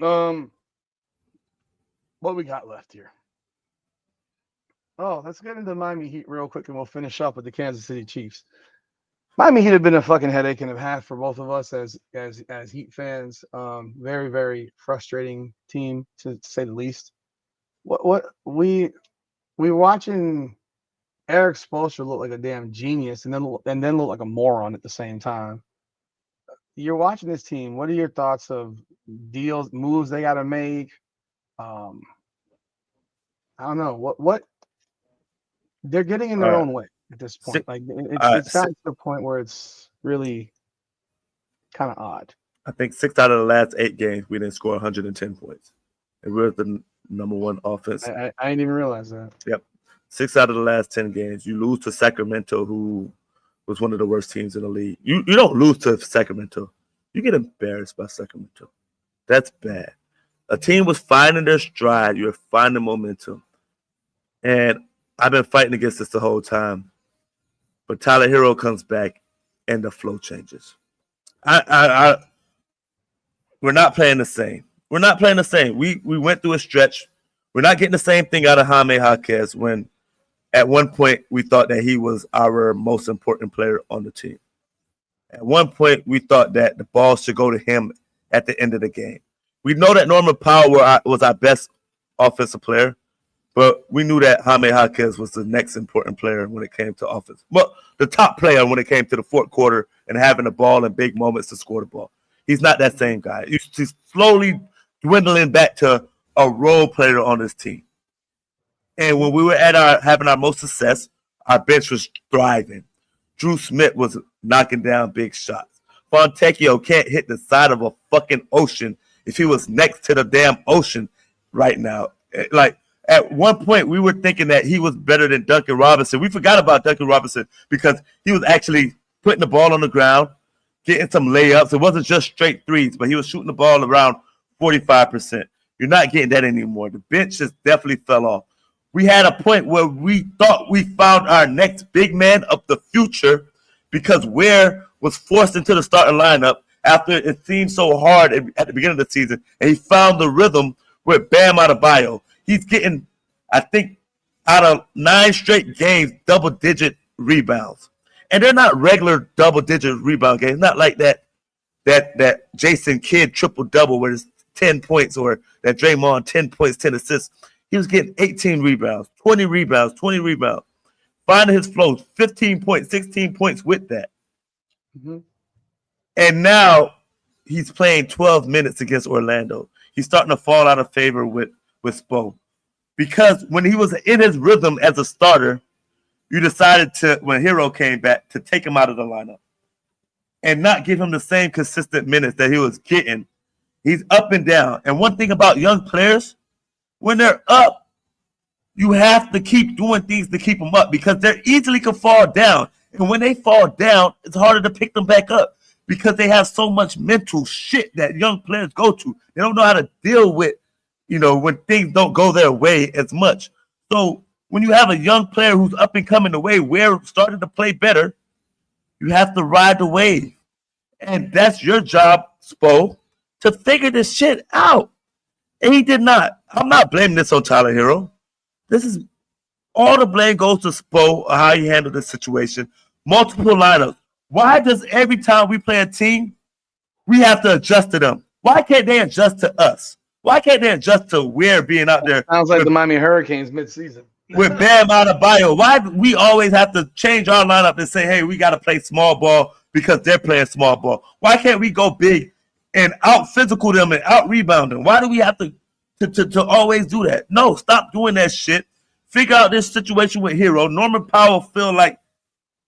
Um, what we got left here? Oh, let's get into Miami Heat real quick, and we'll finish up with the Kansas City Chiefs. Miami Heat have been a fucking headache and a half for both of us as Heat fans. Very very frustrating team to say the least. What we watching Eric Spoelstra look like a damn genius and then look like a moron at the same time. You're watching this team. What are your thoughts of deals, moves they got to make? Um, I don't know what they're getting in All their right. own way at this point. Six, Like all right. it's gotten to the point where it's really kind of odd. I think 6 out of the last 8 games we didn't score 110 points, and we're the number one offense. I didn't even realize that. Yep. 6 out of the last 10 games, you lose to Sacramento, who was one of the worst teams in the league. You don't lose to Sacramento. You get embarrassed by Sacramento. That's bad. A team was finding their stride. You're finding momentum. And I've been fighting against this the whole time. But Tyler Herro comes back and the flow changes. We're not playing the same. We're not playing the same. We went through a stretch. We're not getting the same thing out of Jaime Jaquez when at one point we thought that he was our most important player on the team. At one point we thought that the ball should go to him at the end of the game. We know that Norman Powell was our best offensive player, but we knew that Jaime Jaquez was the next important player when it came to offense. Well, the top player when it came to the fourth quarter and having the ball in big moments to score the ball. He's not that same guy. He's slowly dwindling back to a role player on this team. And when we were having our most success, our bench was thriving. Drew Smith was knocking down big shots. Fontecchio can't hit the side of a fucking ocean if he was next to the damn ocean right now. Like, at one point, we were thinking that he was better than Duncan Robinson. We forgot about Duncan Robinson because he was actually putting the ball on the ground, getting some layups. It wasn't just straight threes, but he was shooting the ball around 45%. You're not getting that anymore. The bench just definitely fell off. We had a point where we thought we found our next big man of the future because Ware was forced into the starting lineup after it seemed so hard at the beginning of the season, and he found the rhythm with Bam Adebayo. He's getting, I think, out of 9 straight games, double-digit rebounds. And they're not regular double-digit rebound games. Not like that Jason Kidd triple-double where it's 10 points or that Draymond 10 points, 10 assists. He was getting 18 rebounds, 20 rebounds, 20 rebounds. Finding his flows, 15 points, 16 points with that. Mm-hmm. And now he's playing 12 minutes against Orlando. He's starting to fall out of favor with Spo. Because when he was in his rhythm as a starter, you decided to, when Herro came back, to take him out of the lineup and not give him the same consistent minutes that he was getting. He's up and down. And one thing about young players, when they're up, you have to keep doing things to keep them up because they easily can fall down. And when they fall down, it's harder to pick them back up because they have so much mental shit that young players go to. They don't know how to deal with, when things don't go their way as much. So when you have a young player who's up and coming the way, where starting to play better, you have to ride the wave. And that's your job, Spo, to figure this shit out. And he did not. I'm not blaming this on Tyler Herro. This is all the blame goes to Spo or how he handled this situation. Multiple lineups. Why does every time we play a team, we have to adjust to them? Why can't they adjust to us? Why can't they adjust to Ware being out there? Sounds like the Miami Hurricanes mid-season. With Bam Adebayo. Why do we always have to change our lineup and say, hey, we got to play small ball because they're playing small ball? Why can't we go big and out-physical them and out-rebound them? Why do we have to always do that? No, stop doing that shit. Figure out this situation with Herro. Norman Powell feel like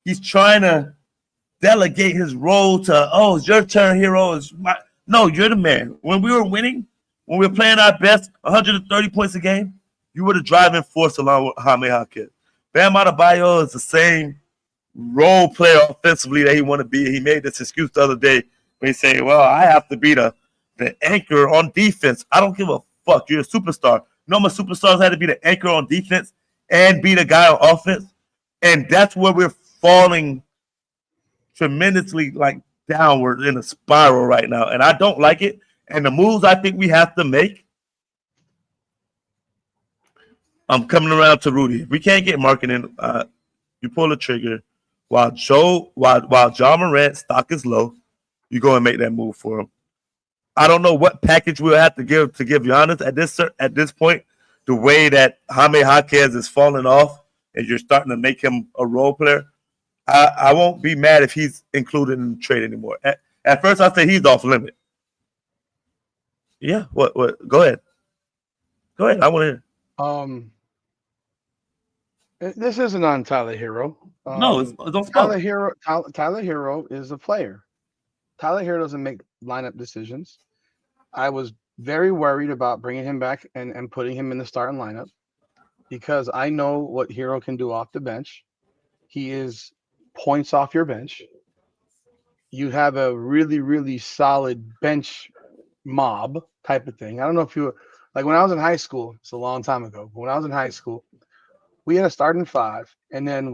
he's trying to delegate his role to, it's your turn, Herro. No, you're the man. When we were winning, when we were playing our best, 130 points a game, you were the driving force along with Jaime Jaquez. Bam Adebayo is the same role player offensively that he want to be. He made this excuse the other day when he said, well, I have to be the anchor on defense. I don't give a fuck. You're a superstar. You know my superstars had to be the anchor on defense and be the guy on offense? And that's where we're falling tremendously downward in a spiral right now. And I don't like it. And the moves I think we have to make, I'm coming around to Rudy. If we can't get marketing, you pull the trigger. While John Morant's stock is low, you go and make that move for him. I don't know what package we'll have to give Giannis at this point. The way that Jaime Jaquez is falling off, and you're starting to make him a role player, I won't be mad if he's included in the trade anymore. At first, I say he's off limit. Yeah. What? Go ahead. I want to hear. This isn't on Tyler Herro. No, don't Tyler Herro is a player. Tyler Herro doesn't make lineup decisions. I was very worried about bringing him back and putting him in the starting lineup because I know what Herro can do off the bench. He is points off your bench. You have a really, really solid bench mob type of thing. I don't know if you like when I was in high school, it's a long time ago. But when I was in high school, we had a starting five, and then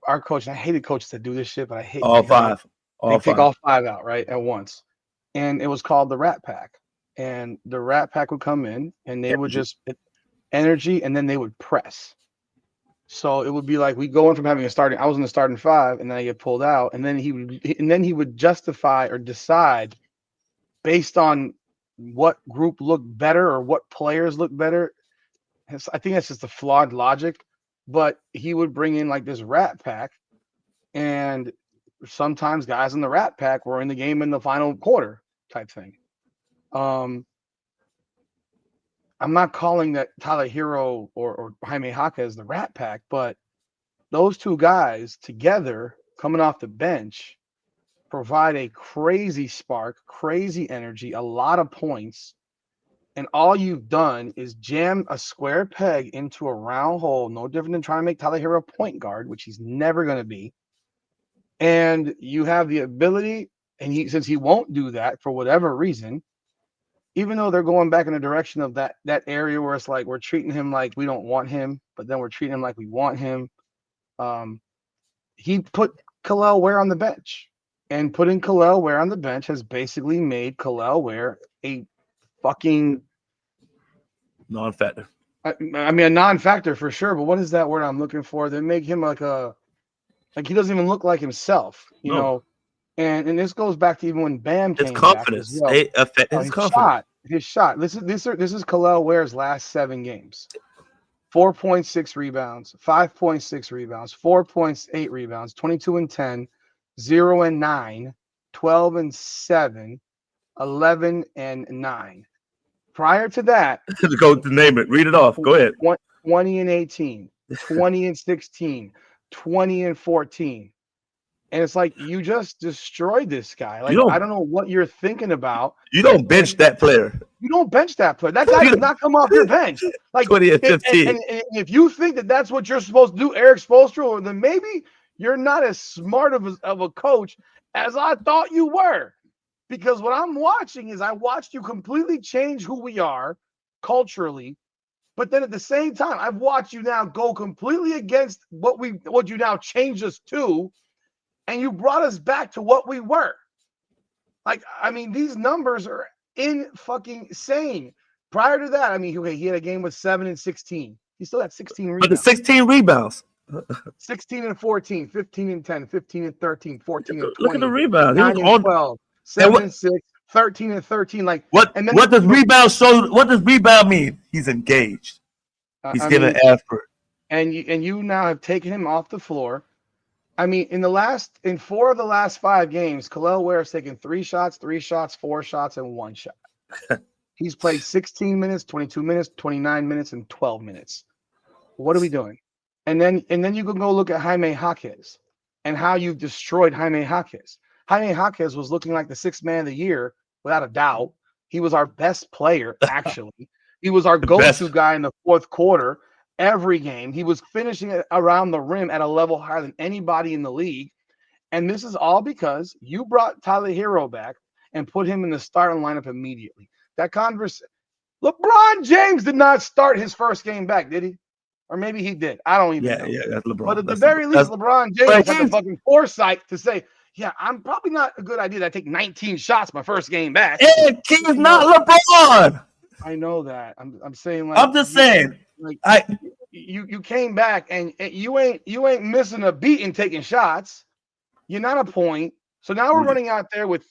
our coach, and I hated coaches that do this shit, but I hate all five. They take all five out, right, at once. And it was called the Rat Pack. And the Rat Pack would come in, and they would just energy, and then they would press. So it would be like we go in from having I was in the starting five, and then I get pulled out, and then he would justify or decide based on what group looked better or what players looked better. I think that's just a flawed logic, but he would bring in like this Rat Pack, and sometimes guys in the Rat Pack were in the game in the final quarter type thing. I'm not calling that Tyler Herro or Jaime Jaquez the Rat Pack, but those two guys together coming off the bench provide a crazy spark, crazy energy, a lot of points. And all you've done is jam a square peg into a round hole, no different than trying to make Tyler Herro point guard, which he's never going to be. And you have the ability, and since he won't do that for whatever reason, even though they're going back in the direction of that area where it's like we're treating him like we don't want him, but then we're treating him like we want him. He put Kel'el Ware on the bench, and putting Kel'el Ware on the bench has basically made Kel'el Ware a fucking non-factor. I mean, a non-factor for sure. But what is that word I'm looking for? They make him like he doesn't even look like himself, you know. And this goes back to even when Bam came back as well. His shot. This is Kel'el Ware's last 7 games. 4.6 rebounds, 5.6 rebounds, 4.8 rebounds, 22 and 10, 0 and 9, 12 and 7, 11 and 9. Prior to that, go to name it. Read it off. Go ahead. 20 and 18, 20 and 16, 20 and 14. And it's like you just destroyed this guy. Like I don't know what you're thinking about. You don't bench that player. You don't bench that player. That guy does not come off your bench. Like 20 and 15. And if you think that that's what you're supposed to do, Eric Spoelstra, then maybe you're not as smart of a coach as I thought you were. Because what I'm watching is I watched you completely change who we are culturally, but then at the same time, I've watched you now go completely against what you now changed us to, and you brought us back to what we were. Like, I mean, these numbers are fucking insane. Prior to that, I mean, he had a game with 7 and 16. He still had 16 rebounds. But the 16 rebounds. 16 and 14, 15 and 10, 15 and 13, 14 and 20. Look at the rebounds. 9 and 12. 7 and 6, 13 and 13. Like what does rebound show? What does rebound mean? He's engaged. He's giving effort. And you now have taken him off the floor. I mean, in 4 of the last 5 games, Kel'el Ware has taken 3 shots, 4 shots, and 1 shot. He's played 16 minutes, 22 minutes, 29 minutes, and 12 minutes. What are we doing? And then you can go look at Jaime Jaquez and how you've destroyed Jaime Jaquez. Jaime Jaquez was looking like the 6th man of the year, without a doubt. He was our best player, actually. He was our go-to guy in the 4th quarter every game. He was finishing it around the rim at a level higher than anybody in the league. And this is all because you brought Tyler Herro back and put him in the starting lineup immediately. LeBron James did not start his first game back, did he? Or maybe he did. I don't even know. Yeah, that's LeBron. But at the very least, LeBron James had the fucking foresight to say, Yeah, I'm probably not a good idea that I take 19 shots my first game back. And King's not LeBron. I know that. I'm saying like I'm just saying. like I you came back and you ain't missing a beat in taking shots. You're not a point. So now we're running out there with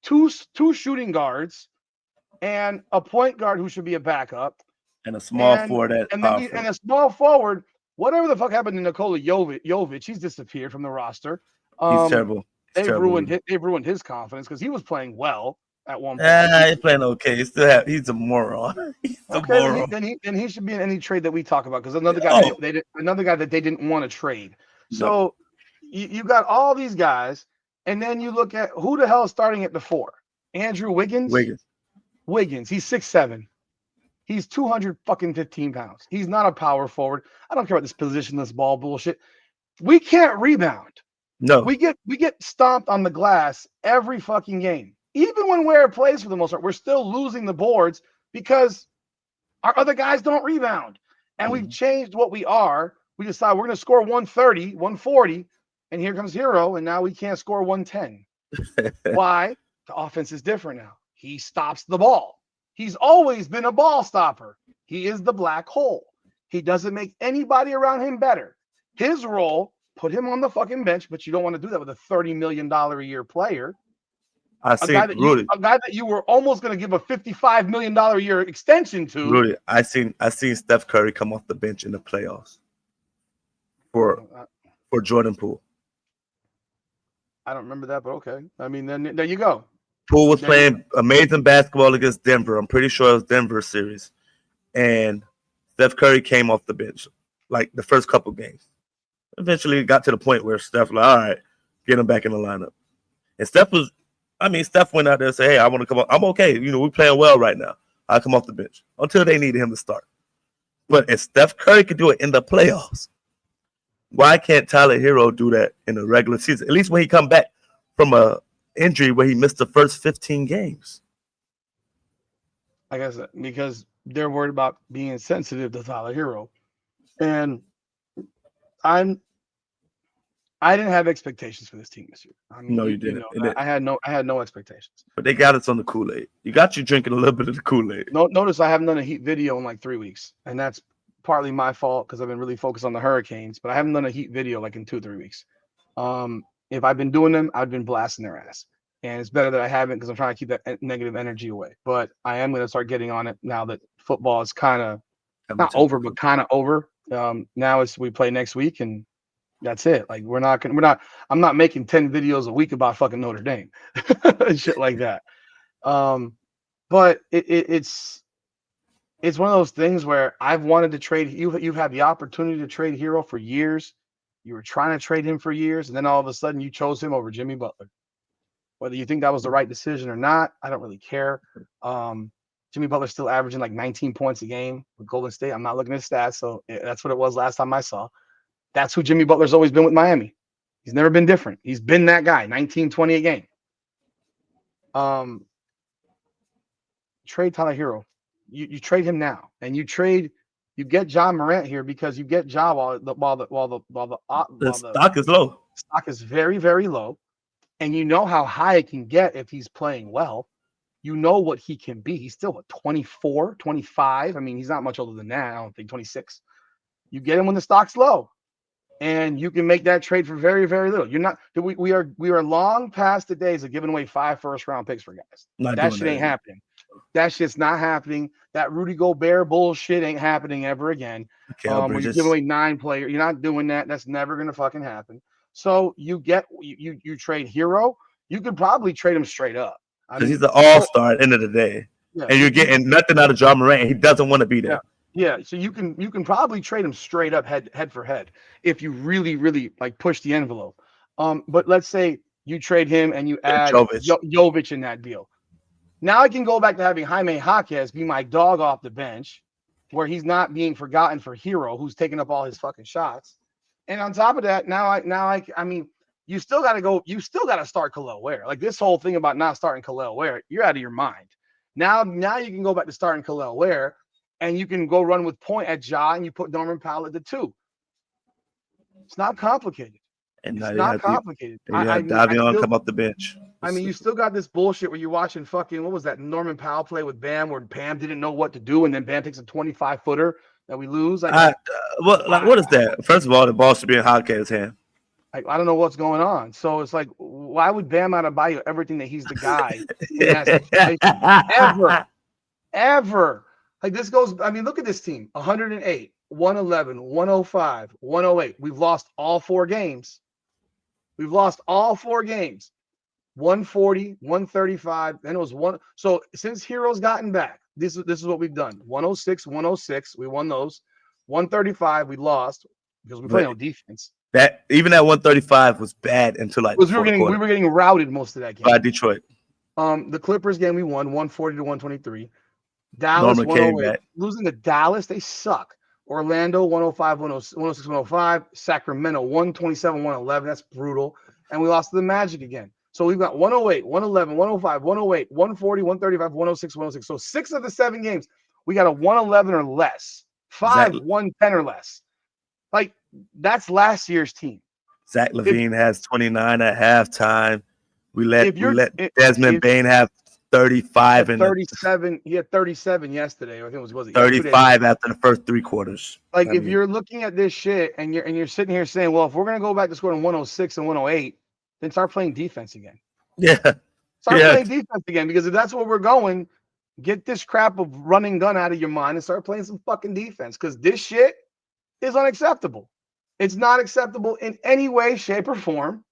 two shooting guards and a point guard who should be a backup and a small forward at and power a small forward. Whatever the fuck happened to Nikola Jovic, he's disappeared from the roster. He's terrible. They've ruined his confidence because he was playing well at one point. He's playing okay. He's a moron. Then he should be in any trade that we talk about because another guy that they didn't want to trade. So you got all these guys, and then you look at who the hell is starting at the 4? Andrew Wiggins. He's 6'7". He's 215 pounds. He's not a power forward. I don't care about this positionless ball bullshit. We can't rebound. No. We get stomped on the glass every fucking game. Even when Ware plays for the most part, we're still losing the boards because our other guys don't rebound. And we've changed what we are. We decide we're going to score 130, 140, and here comes Herro, and now we can't score 110. Why? The offense is different now. He stops the ball. He's always been a ball stopper. He is the black hole. He doesn't make anybody around him better. His role, put him on the fucking bench, but you don't want to do that with a $30 million a year player. A guy that you were almost going to give a $55 million a year extension to. Rudy, I seen Steph Curry come off the bench in the playoffs for Jordan Poole. I don't remember that, but okay. I mean, then there you go. Poole was playing amazing basketball against Denver. I'm pretty sure it was Denver series. And Steph Curry came off the bench like the first couple games. Eventually got to the point where Steph like, all right, get him back in the lineup. And Steph went out there and said, hey, I want to come on. I'm okay. We're playing well right now. I'll come off the bench until they needed him to start. But if Steph Curry could do it in the playoffs, why can't Tyler Herro do that in the regular season? At least when he come back from a injury where he missed the first 15 games. I guess because they're worried about being sensitive to Tyler Herro. And I didn't have expectations for this team this year. I mean, no, you didn't. I had no expectations. But they got us on the Kool-Aid. You got you drinking a little bit of the Kool-Aid. Notice I haven't done a Heat video in like 3 weeks, and that's partly my fault because I've been really focused on the Hurricanes. But I haven't done a Heat video like in 2-3 weeks. If I've been doing them, I've been blasting their ass, and it's better that I haven't because I'm trying to keep that negative energy away. But I am going to start getting on it now that football is kind of not over, but kind of over. Now we play next week, and that's it. Like I'm not making 10 videos a week about fucking Notre Dame and shit like that. But it's one of those things where I've wanted to trade. You've had the opportunity to trade Herro for years. You were trying to trade him for years, and then all of a sudden you chose him over Jimmy Butler. Whether you think that was the right decision or not, I don't really care. Jimmy Butler's still averaging like 19 points a game with Golden State. I'm not looking at stats, so that's what it was last time I saw. That's who Jimmy Butler's always been with Miami. He's never been different. He's been that guy, 19, 20 a game. Trade Tyler Herro. You trade him now, and you get John Morant here because you get Ja while the stock is low. Stock is very, very low, and you know how high it can get if he's playing well. You know what he can be. He's still 24, 25. I mean, he's not much older than that. I don't think 26. You get him when the stock's low, and you can make that trade for very, very little. You're not. We are long past the days of giving away 5 first-round picks for guys. That shit ain't happening. That shit's not happening. That Rudy Gobert bullshit ain't happening ever again. When you give away 9 players, you're not doing that. That's never gonna fucking happen. So you trade Herro. You could probably trade him straight up. Because he's an all-star at the end of the day. Yeah. And you're getting nothing out of John Morant. He doesn't want to be there. Yeah. So you can probably trade him straight up head for head if you really, really like push the envelope. But let's say you trade him and you add Jovic in that deal. Now I can go back to having Jaime Jaquez be my dog off the bench, where he's not being forgotten for Herro, who's taking up all his fucking shots. And on top of that, I mean, you still got to start Kel'el Ware. Like this whole thing about not starting Kel'el Ware, you're out of your mind. Now you can go back to starting Kel'el Ware, and you can go run with point at Ja, and you put Norman Powell at the 2. It's not complicated. And It's now not complicated. you had Davion come off the bench. You still got this bullshit where you're watching fucking, what was that, Norman Powell play with Bam, where Bam didn't know what to do, and then Bam takes a 25-footer that we lose. What is that? First of all, the ball should be in Hawke's hand. I don't know what's going on. So it's like, why would Bam Adebayo ever think that he's the guy in that situation? Ever. Like, this goes, look at this team. 108, 111, 105, 108. We've lost all 4 games. 140, 135. Then it was one. So since Herro's gotten back, this is what we've done. 106, 106. We won those. 135, we lost because we played no defense. That even at 135 was bad until like we were getting routed most of that game by Detroit. The Clippers game we won 140 to 123. Dallas 108. Losing to Dallas, they suck. Orlando 105, 106, 105. Sacramento 127, 111. That's brutal. And we lost to the Magic again. So we've got 108, 111, 105, 108, 140, 135, 106, 106. So 6 of the 7 games, we got a 111 or less. 5, 110 or less. Like, that's last year's team. Zach LaVine has 29 at halftime. We let Desmond Bane have 35 and 37. He had 37 yesterday. I think it was 35 after the first 3 quarters. Like, if you're looking at this shit and you're sitting here saying, well, if we're gonna go back to scoring 106 and 108, then start playing defense again. Yeah. Start playing defense again, because if that's where we're going, get this crap of running gun out of your mind and start playing some fucking defense, because this shit is unacceptable. It's not acceptable in any way, shape, or form.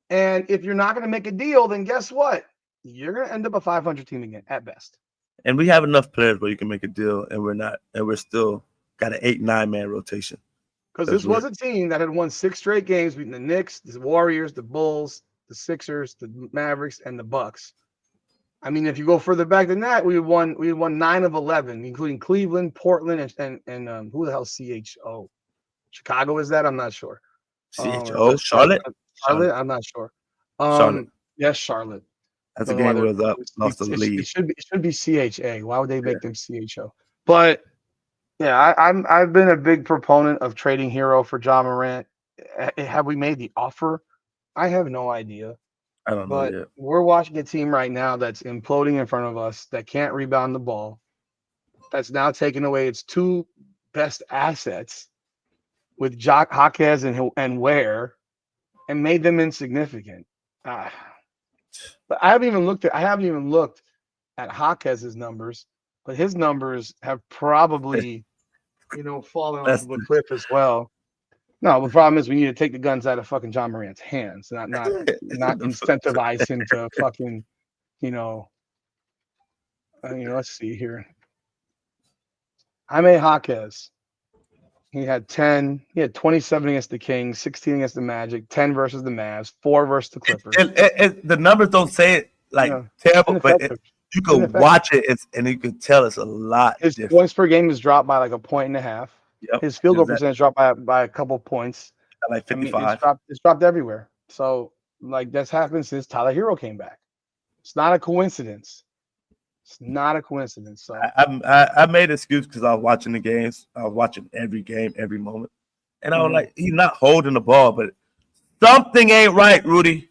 And if you're not going to make a deal, then guess what? You're going to end up a 500 team again at best. And we have enough players where you can make a deal, and we're still got an 8-9 man rotation. Because this was a team that had won 6 straight games, beating the Knicks, the Warriors, the Bulls, the Sixers, the Mavericks, and the Bucks. If you go further back than that, we won 9 of 11, including Cleveland, Portland, and who the hell CHO? Chicago is that? I'm not sure. CHO, Charlotte? Charlotte, I'm not sure. Charlotte. Yes, Charlotte. That's a game we was up, lost the lead. It should be CHA. Why would they make them CHO? But yeah, I've been a big proponent of trading Herro for Ja Morant. Have we made the offer? I have no idea. I don't know yet. We're watching a team right now that's imploding in front of us, that can't rebound the ball, that's now taking away its 2 best assets with Jaquez and Ware, and made them insignificant. But I haven't even looked at Jaquez's numbers, but his numbers have probably fallen off the cliff as well. No, the problem is we need to take the guns out of fucking Ja Morant's hands, not incentivize him to fucking, let's see here. Jaime Jaquez, he had 27 against the Kings, 16 against the Magic, 10 versus the Mavs, 4 versus the Clippers. The numbers don't say it terrible, but you can watch it and you can tell it's a lot. His points per game has dropped by like 1.5 points. Yep. His field goal percentage dropped by a couple points. Like 55. It's dropped everywhere. So, like, that's happened since Tyler Herro came back. It's not a coincidence. So I made an excuse because I was watching the games. I was watching every game, every moment, and I was like, he's not holding the ball, but something ain't right, Rudy.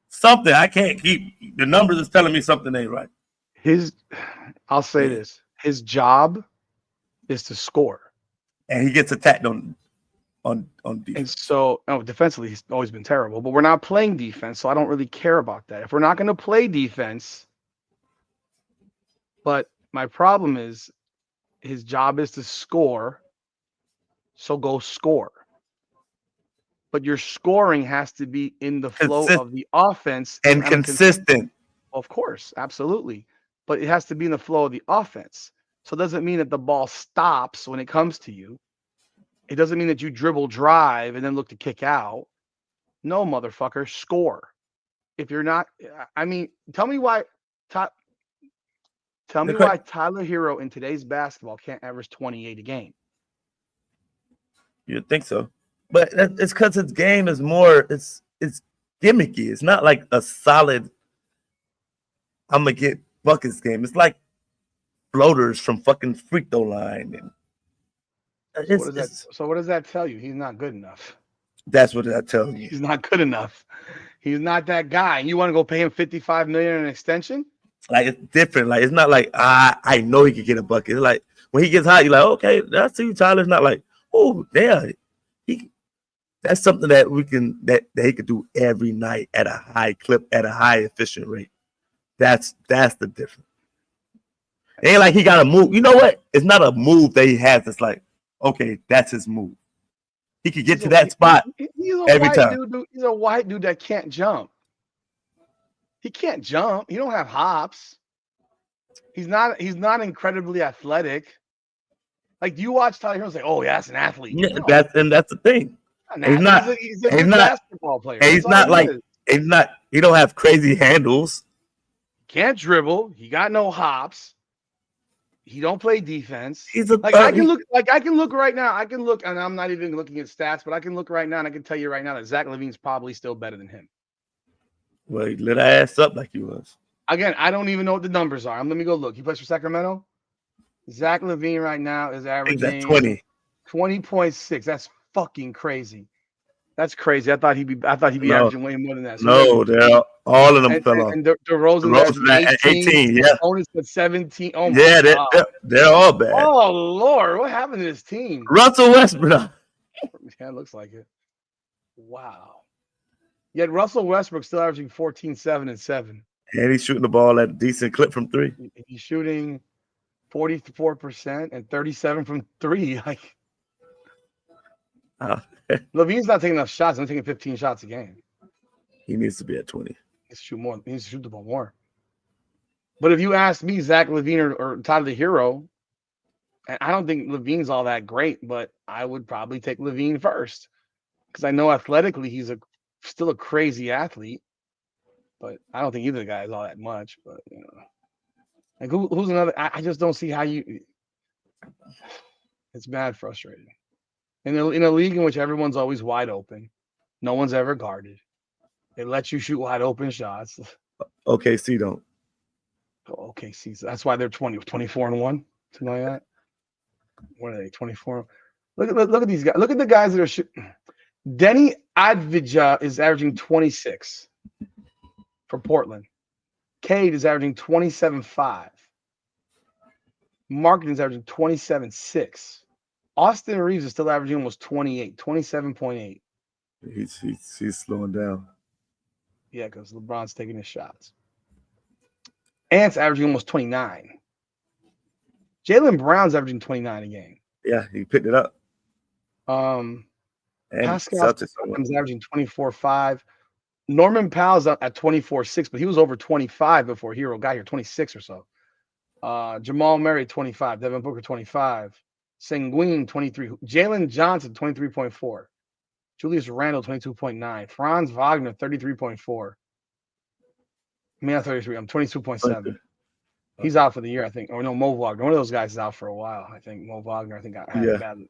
Something I can't keep. The numbers is telling me something ain't right. I'll say this: his job is to score, and he gets attacked on defense. And so, defensively, he's always been terrible. But we're not playing defense, so I don't really care about that. If we're not going to play defense, but my problem is his job is to score, so go score. But your scoring has to be in the flow of the offense and consistent. Of course, absolutely. But it has to be in the flow of the offense. So it doesn't mean that the ball stops when it comes to you. It doesn't mean that you dribble, drive, and then look to kick out. No, motherfucker, score. If you're not, tell me why Tyler Herro in today's basketball can't average 28 a game. You'd think so. But it's because his game is more, it's gimmicky. It's not like a solid, I'm going to get buckets game. It's like floaters from fucking free throw line. So what does that tell you? He's not good enough. That's what I tell you. He's not good enough. He's not that guy. You want to go pay him $55 million in an extension? Like it's different. Like it's not like I know he could get a bucket. It's like when he gets hot, you're like, okay, that's you, Tyler. It's not like, oh, damn, that's something that we can that he could do every night at a high clip, at a high efficient rate. That's the difference. It ain't like he got a move. You know what? It's not a move that he has. It's like, okay, that's his move. He could get to that spot every time. He's a white dude that can't jump. He can't jump. He don't have hops. He's not incredibly athletic. Like, do you watch Tyler Herro and say, "Oh, yeah, that's an athlete"? Yeah, No. that's the thing. He's not. He's a good basketball player. He's not like. He's not. He don't have crazy handles. Can't dribble. He got no hops. He don't play defense. He's a I can look right now. I can look, and I'm not even looking at stats, but I can look right now, and I can tell you right now that Zach LaVine's probably still better than him. Well, he lit our ass up like he was. Again, I don't even know what the numbers are. Let me go look. He plays for Sacramento. Zach LaVine right now is averaging 20.6. That's fucking crazy. That's crazy. I thought he'd be averaging way more than that. So they're all of them fell off. And DeRozan's at 18. Yeah. Bonus at 17. Oh my God. They're all bad. Oh Lord, what happened to this team? Russell Westbrook. Yeah, it looks like it. Wow. Yet Russell Westbrook still averaging 14, 7, and 7. And he's shooting the ball at a decent clip from 3. He's shooting 44% and 37 from 3. Like, LaVine's not taking enough shots. I'm taking 15 shots a game. He needs to be at 20. He needs to shoot more. He needs to shoot the ball more. But if you ask me, Zach LaVine or Tyler Herro, and I don't think LaVine's all that great, but I would probably take LaVine first because I know athletically he's still a crazy athlete. But I don't think either guy is all that much. But you know, like who's another? I just don't see how you. It's mad frustrating. In a league in which everyone's always wide open, no one's ever guarded. It lets you shoot wide open shots. OKC don't. Oh, OKC. So that's why they're 24 and 1, something like that. What are they? 24. Look at these guys. Look at the guys that are shooting. Denny Advija is averaging 26 for Portland. Cade is averaging 27.5. Marketing is averaging 27.6. Austin Reeves is still averaging almost 28, 27.8. He's slowing down. Yeah, because LeBron's taking his shots. Ant's averaging almost 29. Jaylen Brown's averaging 29 a game. Yeah, he picked it up. Pascal is averaging 24.5. Norman Powell's up at 24.6, but he was over 25 before Herro got here, 26 or so. Jamal Murray, 25. Devin Booker, 25. Sengun, 23. Jalen Johnson, 23.4. Julius Randle, 22.9. Franz Wagner, 33.4. I mean, not 33. I'm 22.7. He's out for the year, I think. Or no, Mo Wagner. One of those guys is out for a while. I think Mo Wagner, got bad.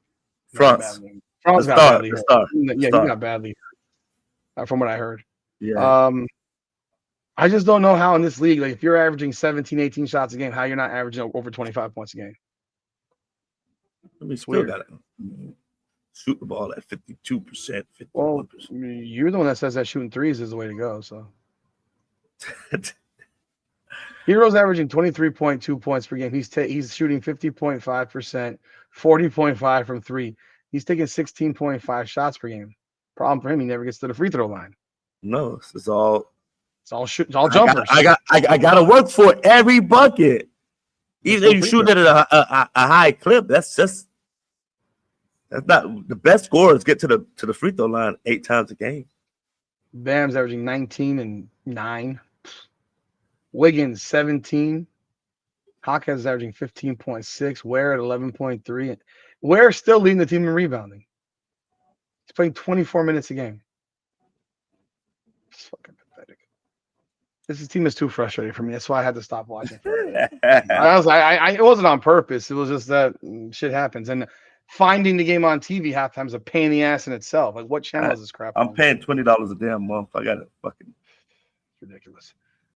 Franz got badly hurt. Yeah, he got badly hurt, from what I heard. Yeah. I just don't know how in this league, like if you're averaging 17, 18 shots a game, how you're not averaging over 25 points a game. I mean, still got to shoot the ball at 52%, 51%. Well, you're the one that says that shooting threes is the way to go. So, Herro's averaging 23.2 points per game. He's shooting 50.5%, 40.5 from 3. He's taking 16.5 shots per game. Problem for him, he never gets to the free throw line. No, it's all jumpers. I got to work for every bucket. Even if you shoot it at a high clip, that's not the best scorers get to the free throw line 8 times a game. Bam's averaging 19 and 9. Wiggins 17. Hawkins is averaging 15.6. Ware at 11.3. Ware's still leading the team in rebounding. He's playing 24 minutes a game. It's fucking pathetic. This team is too frustrating for me. That's why I had to stop watching. It wasn't on purpose. It was just that shit happens. And finding the game on TV halftime is a pain in the ass in itself. Like, what channel is this crap? I'm paying $20 a damn month. I got it fucking ridiculous.